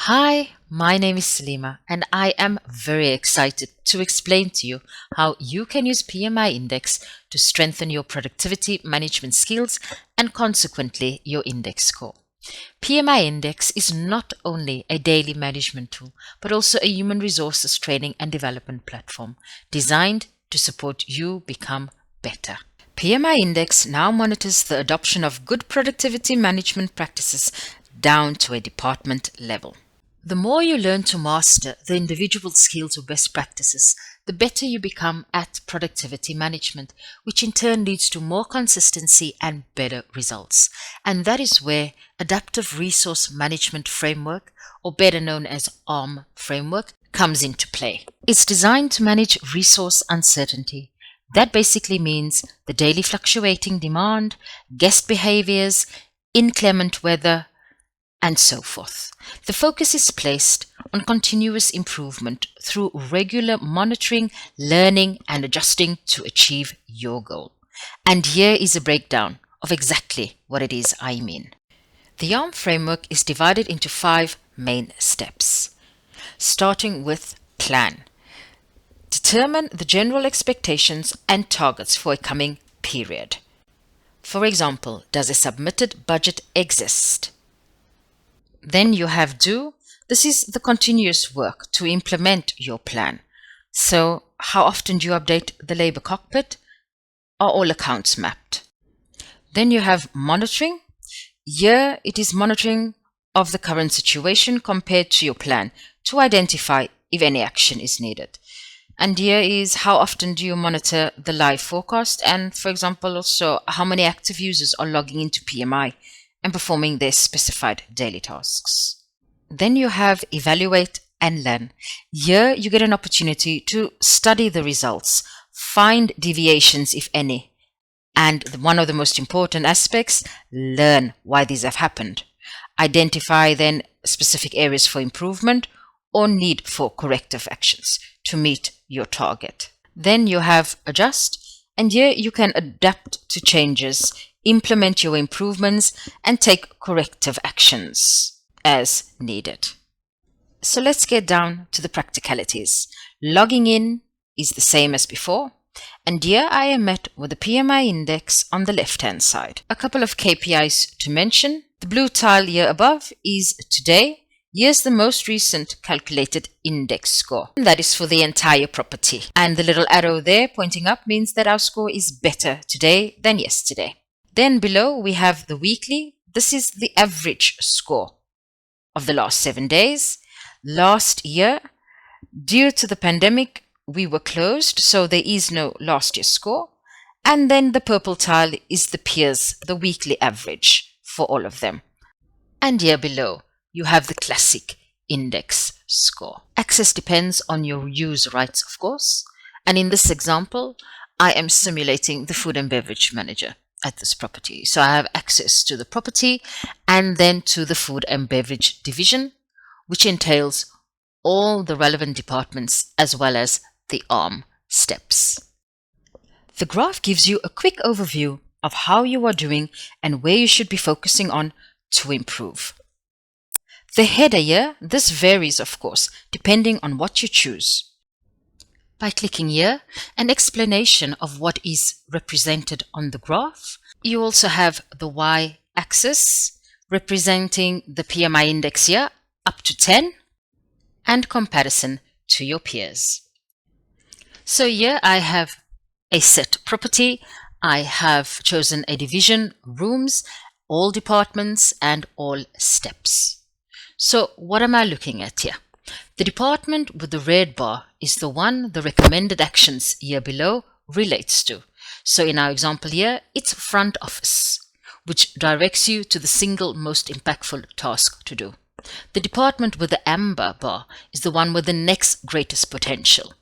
Hi, my name is Salima and I am very excited to explain to you how you can use PMI Index to strengthen your productivity management skills and consequently your index score. PMI Index is not only a daily management tool but also a human resources training and development platform designed to support you become better. PMI Index now monitors the adoption of good productivity management practices down to a department level. The more you learn to master the individual skills or best practices, the better you become at productivity management, which in turn leads to more consistency and better results. And that is where Adaptive Resource Management Framework, or better known as ARM framework, comes into play. It's designed to manage resource uncertainty. That basically means the daily fluctuating demand, guest behaviors, inclement weather, and so forth. The focus is placed on continuous improvement through regular monitoring, learning, and adjusting to achieve your goal. And here is a breakdown of exactly what it is I mean. The ARM framework is divided into 5 main steps, starting with plan. Determine the general expectations and targets for a coming period. For example, does a submitted budget exist? Then you have do. This is the continuous work to implement your plan. So how often do you update the labor cockpit? Are all accounts mapped? Then you have monitoring. Here it is monitoring of the current situation compared to your plan to identify if any action is needed. And here is how often do you monitor the live forecast, and for example also how many active users are logging into PMI and performing their specified daily tasks. Then you have evaluate and learn. Here you get an opportunity to study the results, find deviations if any, and one of the most important aspects, learn why these have happened. Identify then specific areas for improvement or need for corrective actions to meet your target. Then you have adjust, and here you can adapt to changes, implement your improvements, and take corrective actions as needed. So let's get down to the practicalities. Logging in is the same as before, and here I am met with the PMI index on the left-hand side. A couple of KPIs to mention. The blue tile here above is today. Here's the most recent calculated index score. That is for the entire property. And the little arrow there pointing up means that our score is better today than yesterday. Then below we have the weekly. This is the average score of the last 7 days. Last year, due to the pandemic, we were closed, so there is no last year's score. And then the purple tile is the peers, the weekly average for all of them. And here below, you have the classic index score. Access depends on your use rights, of course. And in this example, I am simulating the food and beverage manager at this property. So I have access to the property and then to the food and beverage division, which entails all the relevant departments as well as the ARM steps. The graph gives you a quick overview of how you are doing and where you should be focusing on to improve. The header here, this varies of course, depending on what you choose. By clicking here, an explanation of what is represented on the graph. You also have the y-axis representing the PMI index here up to 10 and comparison to your peers. So here I have a set property. I have chosen a division, rooms, all departments and all steps. So what am I looking at here? The department with the red bar is the one the recommended actions here below relates to. So in our example here, it's front office, which directs you to the single most impactful task to do. The department with the amber bar is the one with the next greatest potential.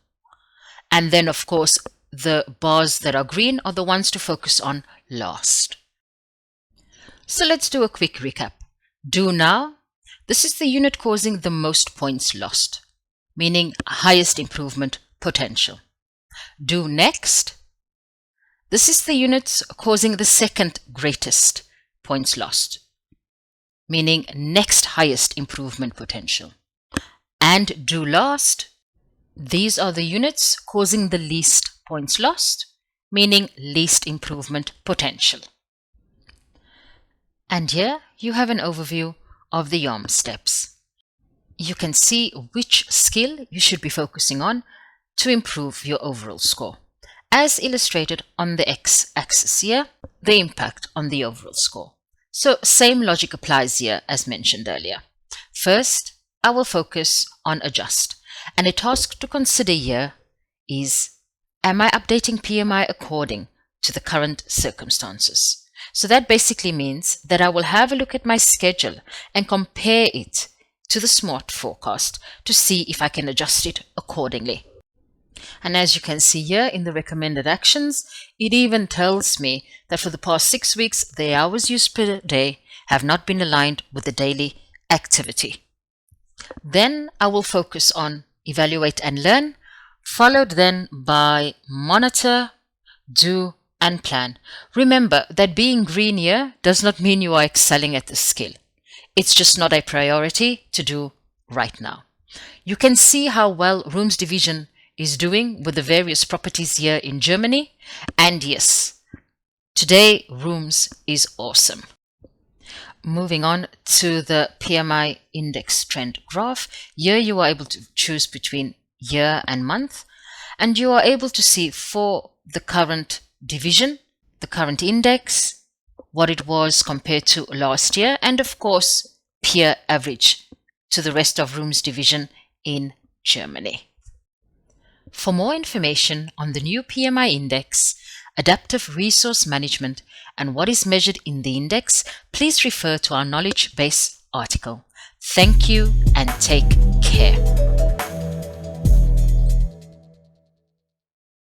And then of course, the bars that are green are the ones to focus on last. So let's do a quick recap. Do now. This is the unit causing the most points lost, meaning highest improvement potential. Do next. This is the units causing the second greatest points lost, meaning next highest improvement potential. And do last, these are the units causing the least points lost, meaning least improvement potential. And here you have an overview of the YOM steps. You can see which skill you should be focusing on to improve your overall score, as illustrated on the x-axis here, the impact on the overall score. So same logic applies here as mentioned earlier. First, I will focus on adjust, and a task to consider here is, am I updating PMI according to the current circumstances? So that basically means that I will have a look at my schedule and compare it to the SMART forecast to see if I can adjust it accordingly. And as you can see here in the recommended actions, it even tells me that for the past 6 weeks, the hours used per day have not been aligned with the daily activity. Then I will focus on evaluate and learn, followed then by monitor, do, and plan. Remember that being green here does not mean you are excelling at the skill. It's just not a priority to do right now. You can see how well rooms division is doing with the various properties here in Germany. And yes, today rooms is awesome. Moving on to the PMI index trend graph, here you are able to choose between year and month, and you are able to see for the current division, the current index, what it was compared to last year, and of course peer average to the rest of rooms division in Germany. For more information on the new PMI index, adaptive resource management, and what is measured in the index, please refer to our knowledge base article. Thank you and take care.